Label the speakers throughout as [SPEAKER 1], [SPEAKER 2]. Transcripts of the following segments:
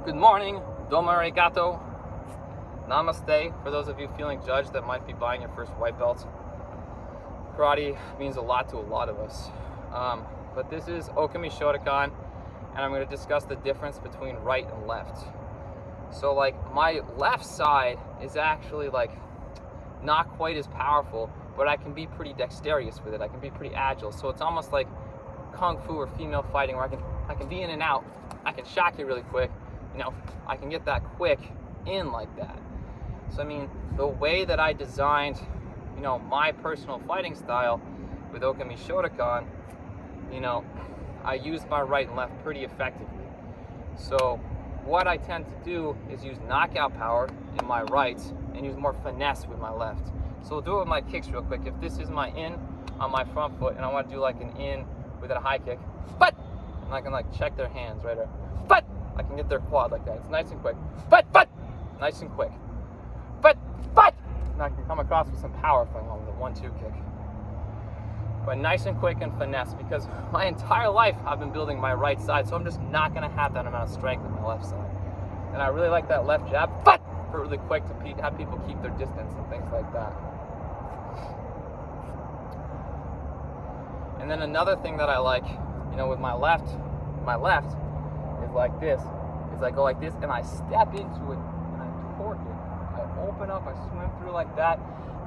[SPEAKER 1] Good morning, domo arigato, namaste, for those of you feeling judged that might be buying your first white belt. Karate means a lot to a lot of us. But this is Okami Shotokan, and I'm going to discuss the difference between right and left. So like my left side is actually like not quite as powerful, but I can be pretty dexterous with it. I can be pretty agile. So it's almost like kung fu or female fighting, where I can be in and out. I can shock you really quick. You know, I can get that quick in like that. So I mean, the way that I designed, you know, my personal fighting style with Okami Shotokan, you know, I use my right and left pretty effectively. So what I tend to do is use knockout power in my right and use more finesse with my left. So we'll do it with my kicks real quick. If this is my in on my front foot and I want to do like an in with a high kick, but and I can like check their hands right there, but I can get their quad like that. It's nice and quick, but nice and quick, but and I can come across with some power if I want with a 1-2 kick. But nice and quick and finesse, because my entire life I've been building my right side, so I'm just not going to have that amount of strength on my left side. And I really like that left jab, but for really quick to have people keep their distance and things like that. And then another thing that I like, you know, with my left is like this. Is I go like this and I step into it and I torque it. I open up, I swim through like that.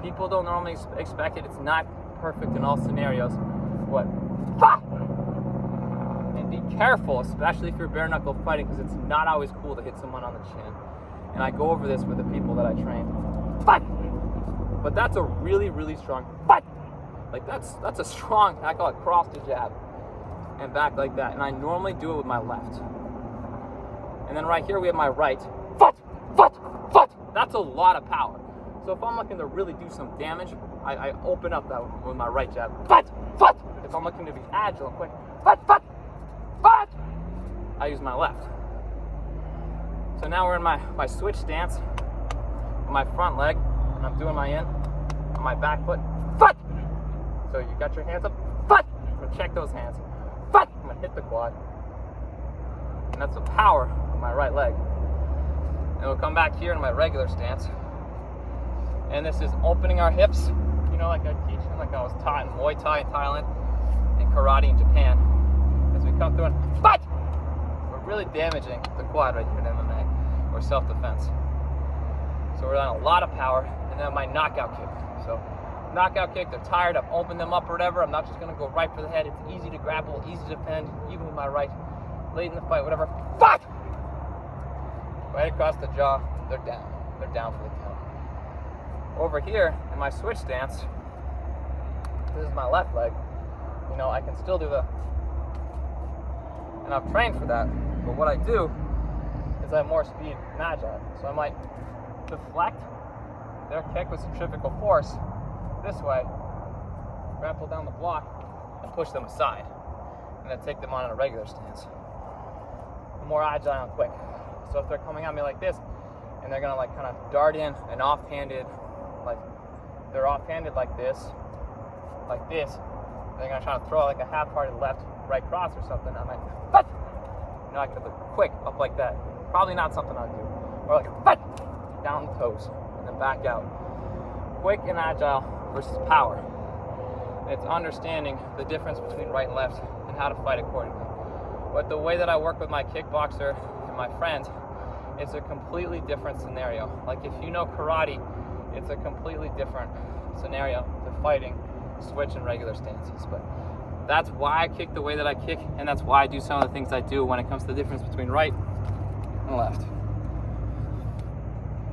[SPEAKER 1] People don't normally expect it. It's not perfect in all scenarios. What? And be careful, especially if you're bare knuckle fighting, because it's not always cool to hit someone on the chin. And I go over this with the people that I train. But that's a really strong fight. Like that's a strong, I call it cross to jab and back like that. And I normally do it with my left. And then right here we have my right. That's a lot of power. So if I'm looking to really do some damage, I open up that with my right jab. If I'm looking to be agile and quick, I use my left. So now we're in my switch stance with my front leg, and I'm doing my in on my back foot. So you got your hands up. I'm gonna check those hands. I'm gonna hit the quad, and that's the power of my right leg. And we'll come back here in my regular stance. And this is opening our hips, you know, like I teach, like I was taught in Muay Thai in Thailand and karate in Japan. As we come through and we're really damaging the quad right here in MMA or self-defense. So we're on a lot of power. And then my knockout kick. So knockout kick, they're tired, I've opened them up or whatever. I'm not just gonna go right for the head. It's easy to grapple, easy to defend, even with my right, late in the fight, whatever. Right across the jaw, they're down. They're down for the count. Over here in my switch stance, this is my left leg. You know, I can still do the, and I've trained for that, but what I do is I have more speed and agile. So I might deflect their kick with centrifugal force this way, grapple down the block, and push them aside, and then take them on in a regular stance. I'm more agile and quick. So if they're coming at me like this, and they're gonna like kind of dart in an offhanded, like they're offhanded like this, they're gonna try to throw like a half-hearted left, right cross or something. I'm like, you know, I can look quick up like that. Probably not something I'd do. Or like, down the toes, and then back out. Quick and agile versus power. And it's understanding the difference between right and left and how to fight accordingly. But the way that I work with my kickboxer and my friends, it's a completely different scenario. Like if you know karate, it's a completely different scenario to fighting, switch, and regular stances. But that's why I kick the way that I kick, and that's why I do some of the things I do when it comes to the difference between right and left.